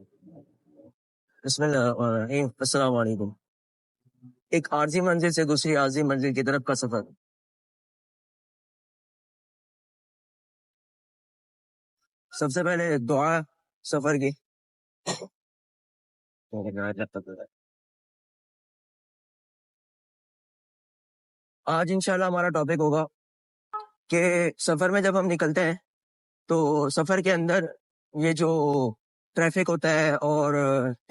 بسم اللہ الرحمن الرحیم۔ السلام علیکم۔ ایک عارضی منزل سے دوسری عارضی منزل کی طرف کا سفر۔ سب سے پہلے دعا سفر کی۔ آج انشاءاللہ ہمارا ٹاپک ہوگا کہ سفر میں جب ہم نکلتے ہیں تو سفر کے اندر یہ جو ٹریفک ہوتا ہے اور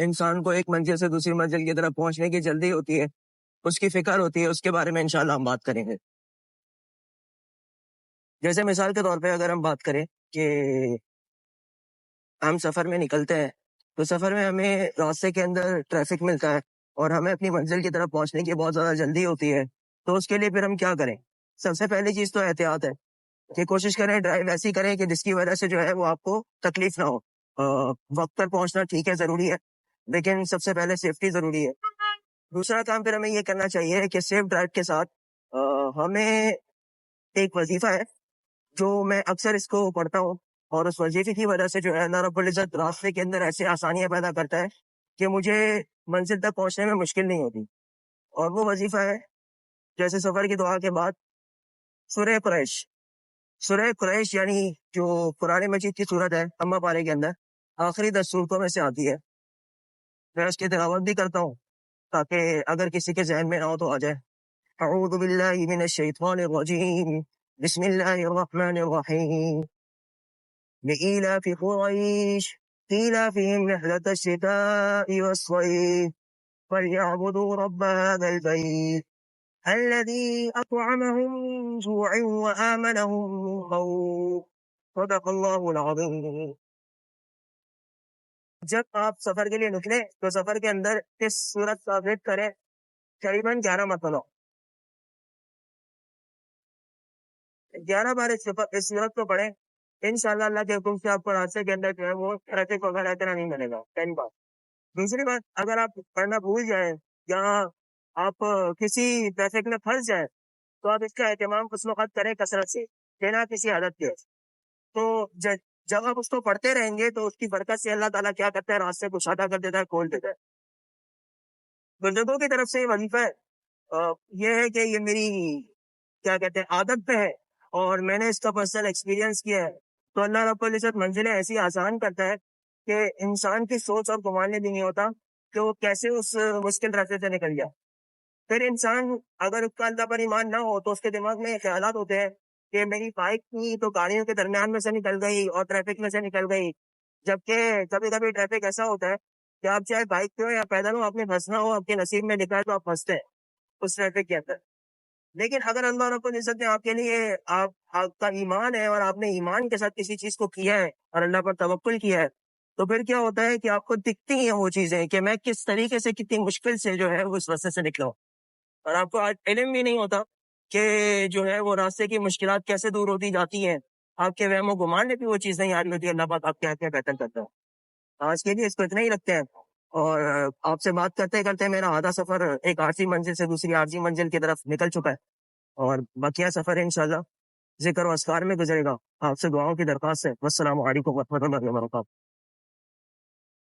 انسان کو ایک منزل سے دوسری منزل کی طرف پہنچنے کی جلدی ہوتی ہے، اس کی فکر ہوتی ہے، اس کے بارے میں انشاءاللہ ہم بات کریں گے۔ جیسے مثال کے طور پہ اگر ہم بات کریں کہ ہم سفر میں نکلتے ہیں تو سفر میں ہمیں راستے کے اندر ٹریفک ملتا ہے اور ہمیں اپنی منزل کی طرف پہنچنے کی بہت زیادہ جلدی ہوتی ہے، تو اس کے لیے پھر ہم کیا کریں؟ سب سے پہلی چیز تو احتیاط ہے کہ کوشش کریں ڈرائیو ایسی کریں کہ جس کی وجہ سے جو ہے وہ آپ کو تکلیف نہ ہو۔ وقت پر پہنچنا ٹھیک ہے، ضروری ہے، لیکن سب سے پہلے سیفٹی ضروری ہے۔ دوسرا کام پھر ہمیں یہ کرنا چاہیے کہ سیف ڈرائیو کے ساتھ ہمیں ایک وظیفہ ہے جو میں اکثر اس کو پڑھتا ہوں، اور اس وظیفے کی وجہ سے جو ہے اللہ رب العزت راستے کے اندر ایسے آسانیاں پیدا کرتا ہے کہ مجھے منزل تک پہنچنے میں مشکل نہیں ہوتی۔ اور وہ وظیفہ ہے جیسے سفر کی دعا کے بعد سورہ قریش۔ سورہ قریش یعنی جو قرآن مجید کی صورت ہے اما پارے کے اندر آخری 10 صورتوں میں سے آتی ہے۔ میں اس کی تلاوت بھی کرتا ہوں تاکہ اگر کسی کے ذہن میں نہ ہو تو آ جائے۔ اعوذ باللہ من الشیطان الرجیم، بسم اللہ الرحمن الرحیم، لإيلاف قريش إيلافهم رحلة الشتاء والصيف فليعبدوا رب هذا البيت الذي أطعمهم من جوع وآمنهم من خوف صدق اللہ العظیم۔ جب آپ سفر کے لیے نکلے تو سفر کے اندر اس صورت کا ذکر کریں، قریباً 11 مرتبہ 11 بار اس صورت کو پڑھیں، انشاءاللہ اللہ کے حکم سے آپ کو راستے کے اندر جو ہے وہ ٹریفک وغیرہ اتنا نہیں ملے گا۔ 10 بار۔ دوسری بات، اگر آپ پڑھنا بھول جائیں یا آپ کسی ٹریفک میں پھنس جائیں تو آپ اس کا اہتمام اس وقت کریں کثرت سے، بنا کسی عادت کے۔ تو جب آپ اس کو پڑھتے رہیں گے تو اس کی برکت سے اللہ تعالیٰ کیا کرتا ہے، راستے کو سادہ کر دیتا ہے، کھول دیتا ہے۔ بزرگوں کی طرف سے یہ وظیفہ ہے، یہ ہے کہ یہ میری کیا کہتے ہیں عادت پہ ہے اور میں نے اس کا پرسنل ایکسپیرینس کیا ہے، تو اللہ رب العزت منزلیں ایسی آسان کرتا ہے کہ انسان کی سوچ اور گمان بھی نہیں ہوتا کہ وہ کیسے اس مشکل راستے سے نکل گیا۔ پھر انسان اگر اس کا اللہ پر ایمان نہ ہو تو اس کے دماغ میں یہ خیالات ہوتے ہیں کہ میری بائک تھی تو گاڑیوں کے درمیان میں سے نکل گئی اور ٹریفک میں سے نکل گئی، جبکہ کبھی کبھی ٹریفک ایسا ہوتا ہے کہ آپ چاہے بائک پہ ہو یا پیدل ہو، آپ نے پھنسنا ہو، آپ کے نصیب میں لکھا ہے تو آپ پھنستے ہیں اس ٹریفک کے اندر۔ لیکن اگر اللہ رب العزت نے آپ کے لیے آپ کا ایمان ہے اور آپ نے ایمان کے ساتھ کسی چیز کو کیا ہے اور اللہ پر توکل کیا ہے، تو پھر کیا ہوتا ہے کہ آپ کو دکھتی ہیں وہ چیزیں کہ میں کس طریقے سے کتنی مشکل سے جو ہے وہ اس راستے سے نکلا ہوں، اور آپ کو علم بھی نہیں ہوتا کہ جو ہے وہ راستے کی مشکلات کیسے دور ہوتی جاتی ہیں۔ آپ کے وہم و گمان میں بھی وہ چیز نہیں آ رہی ہوتی، اللہ پاک آپ کے حق میں بہتر کرتا ہے۔ آج کے لیے اس کو اتنا ہی رکھتے ہیں، اور آپ سے بات کرتے کرتے میرا آدھا سفر ایک عارضی منزل سے دوسری عارضی منزل کی طرف نکل چکا ہے، اور بقیہ سفر انشاءاللہ ذکر و اذکار میں گزرے گا۔ آپ سے دعاؤں کی درخواست ہے۔ والسلام علیکم ورحمۃ اللہ وبرکاتہ۔